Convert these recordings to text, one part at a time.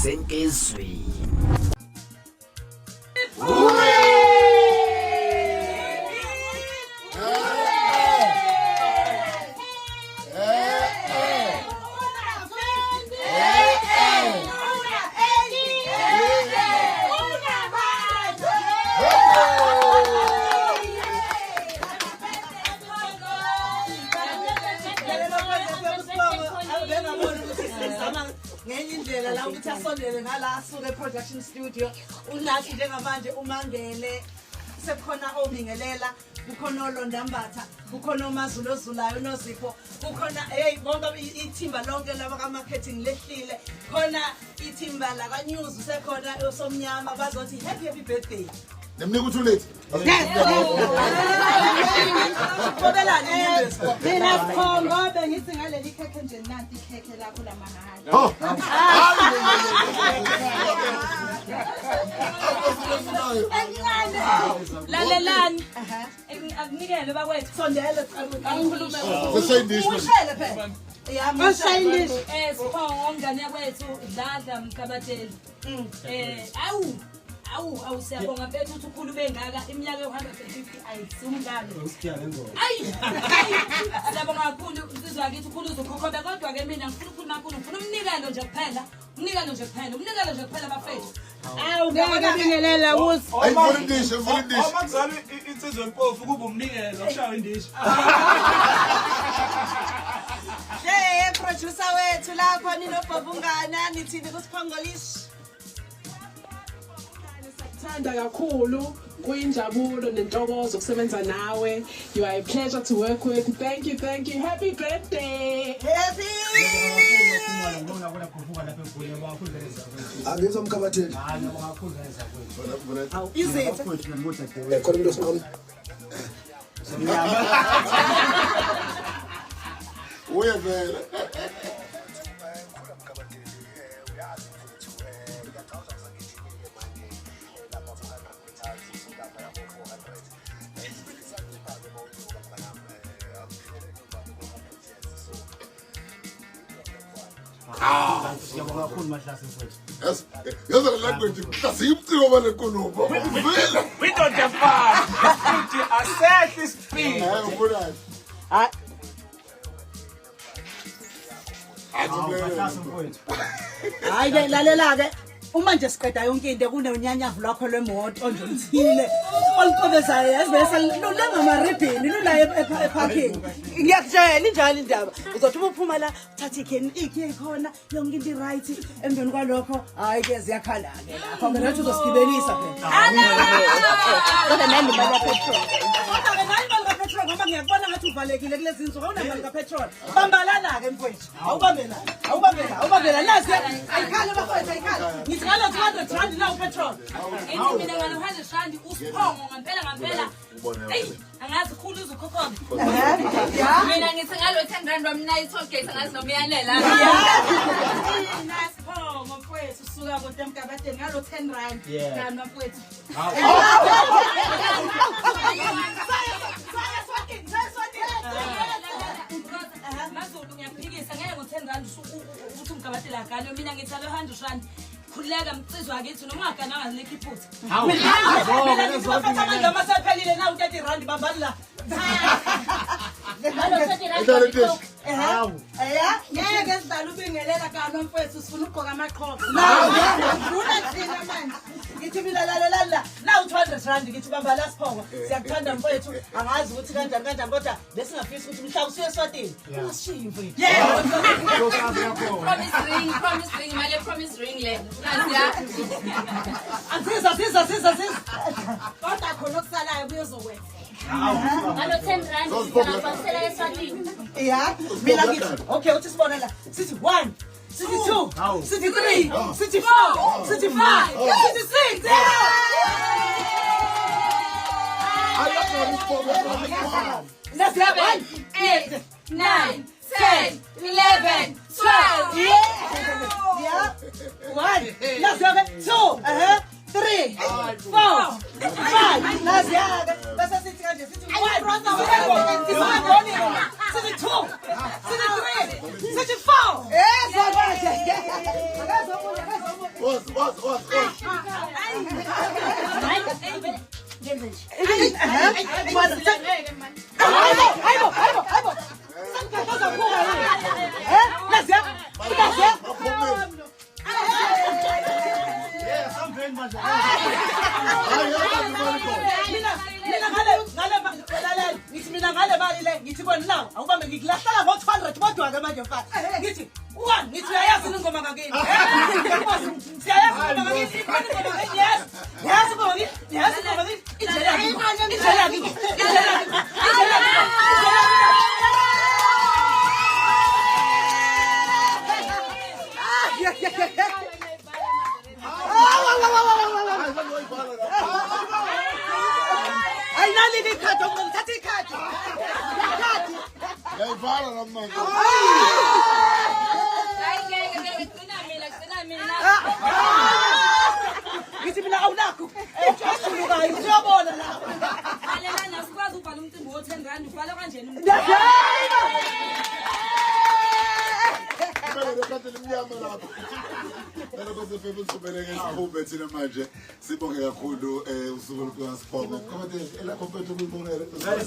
Senkezweni. Ngendlela la ukuthi asondele ngala suke production studio unathi njengamanje umangele sekukhona omingelela kukhona olondambatha kukhona uMazulu ozulayo noZipho kukhona bonke ithimba lonke laba ka marketing lehlile khona ithimba la ka news sekhona osomnyama bazothi happy birthday nemnika uThulethi mina Khongo bengithi ngaleli khekhe nje nanti ikhekhe lakho lamahhala lalelani akunikele bakwethu sondele angikhulume ushele phela Sipho umngane yakwethu Dladla Mkabateli awu siyabonga mfethu ukuthi ukhulube ngaka iminyaka yo150 ayisumngane siyabonga kakhulu insizwa yakithi ukhuluza ukhokhobe kodwa ke mina ngifuna ukukhuluma kakhulu ngifuna umnikelo nje kuphela umnikelo nje kuphela bafethu ngabingelela ukuthi volunteer Omazali insizwe empofu kuba umnikelo ushaya indisha producer wethu lapha ninobhabungana nithini kusiphongolishi Thanda kakhulu kuyinjabulo nentokozo ukusebenza nawe. You are a pleasure to work with. Thank you. Happy birthday. Angizwa Mkabatheli khona umuntu osonqona uye vele Siyabonga kakhulu Mahlasi mfowethu. Yes, yaza language kasiyimciko bale nkulumo. Vele. We don't have fun. Futhi asehle speed. Ubona. Mahlasi mfowethu. hayi ke lalela ke uma nje siqeda yonke into kunonyanyavu lakho lwemoto nje uthile oliqobezayo yazi bese lulenga maribhini lula eparking ngiyakutshela injalo indaba uzothi uphuma la uthatha ikhe ikhona yonke into right emveni kwalokho hayi ke ziyakhala ke lapho ngeke nathi uzosigibelisa phela kodwa nami baba petrol ngoba ngiyakubona ngathi uvalekile kulezi insuku awunamali kapetrol bambalana ke mfowethu awubambela nasi ayikhale bafowethu ayikhale ngithi ngalo 200 rand la upetrol ethi mina ngalo 100 rand usiphongo ngampela angazi khulu ukhokhobe mina ngithi ngalo 10 rand wamna ithoke angazi nomuyalela Sipho mfowethu suka kodwa Mkabateni ngalo 10 rand kana mfowethu Mazulu ngiyaphikisa ngeke ngo10 rand ukuthi Mkabatela agane mina ngithi alo 100 rand khuleka mcizwa akithi noma ungagana ngazilekho iphutha mina ngizofaka manje amasephelile na u30 rand bambala ngeke sidala ubingelela kana mfowethu sifuna ukugqoka amaqhoqo ufuna thina manje ngithi mina lalela la u200 rand ngithi bambala Siphongo siyakuthanda mfowethu angazi ukuthi kanjani kodwa besingafisa ukuthi mhla usuye eSwatini ungashiyi mfowethu promise ring manje promise ring le asiza kodwa khona okusalayo kuyozokwenza alo 10 rand ngiyabasela eSwatini mina ngithi okay uthi sibona la sithi 1 sithi 2 sithi 3 sithi 4 sithi 5 sithi 6 let's have 8 9 10 11 12 1 let's have 2 3 4 5 let's have bese sithi kanje sithi 1 sithi 2 sithi 3 sithi 4 yes Mina ngale mali le ngithi bona nawo awubambe ngikulahlala ngo200 kodwa ke manje mfana ngithi uwani ngithi uyayazi ingoma ngakini siyayazi ingoma ngakini yes yes ingoma ngakini yes ingoma ngakini ijela ayinali ikhathi ngithatha ikhathi yayivala la manje ngithi mina awunakho ejulukayo uyabona la alena sikwazi ubhala umcimbi wo10 ubhala kanjeni thina manje sibonge kakhulu usuku lukaSiphomo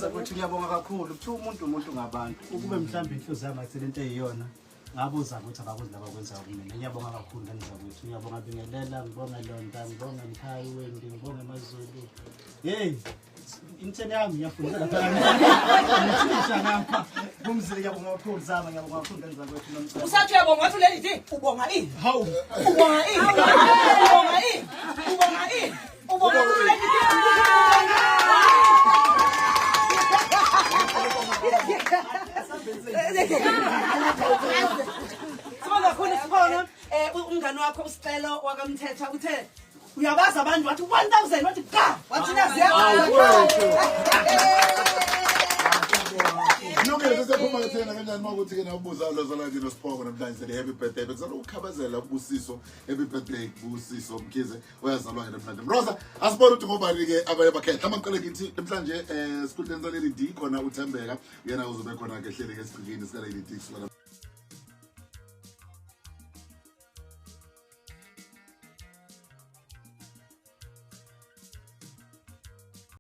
ukuthi ngiyabonga kakhulu kuthi umuntu ngabantu ukube mhlawumbe inhlozo yami athele into eyiyona ngabuza ukuthi abakuzi laba kwenza kumina ngiyabonga kakhulu ngani zakwethu ngiyabonga Bingelela ngibonga Londa ngibonga Mkhayi Wendi ngibonga Mazulu hey intene yami ngiyafundela ngithisha ngapha kumzile ngiyabonga kakhulu zama ngiyabonga kakhulu ngani zakwethu nomcebo usathi uyabonga wathi leli nje ubonga ini hawu ubonga ini ubonga ini ubonga ini ubonga leli Sibonga khona Siphono umngani wakho uSicelo wakamthetha uthe uyabaza abantu wathi 1000 wathi ka wathi naziya Nokele sesephuma kuthena kanjani makuthi ke nawubuza lozala nje noSiphomo namhlanje happy birthday bekuzala ukukhabazela ubusiso happy birthday Busiso Mkhize oyazalwa namhlanje Rosa asibona ukuthi ngobani ke abaye bakhetha amaqele ngithi namhlanje sikhuleni zaleli D khona uThembeka yena uzobe khona ke hleli ke esiqikini sika Lady D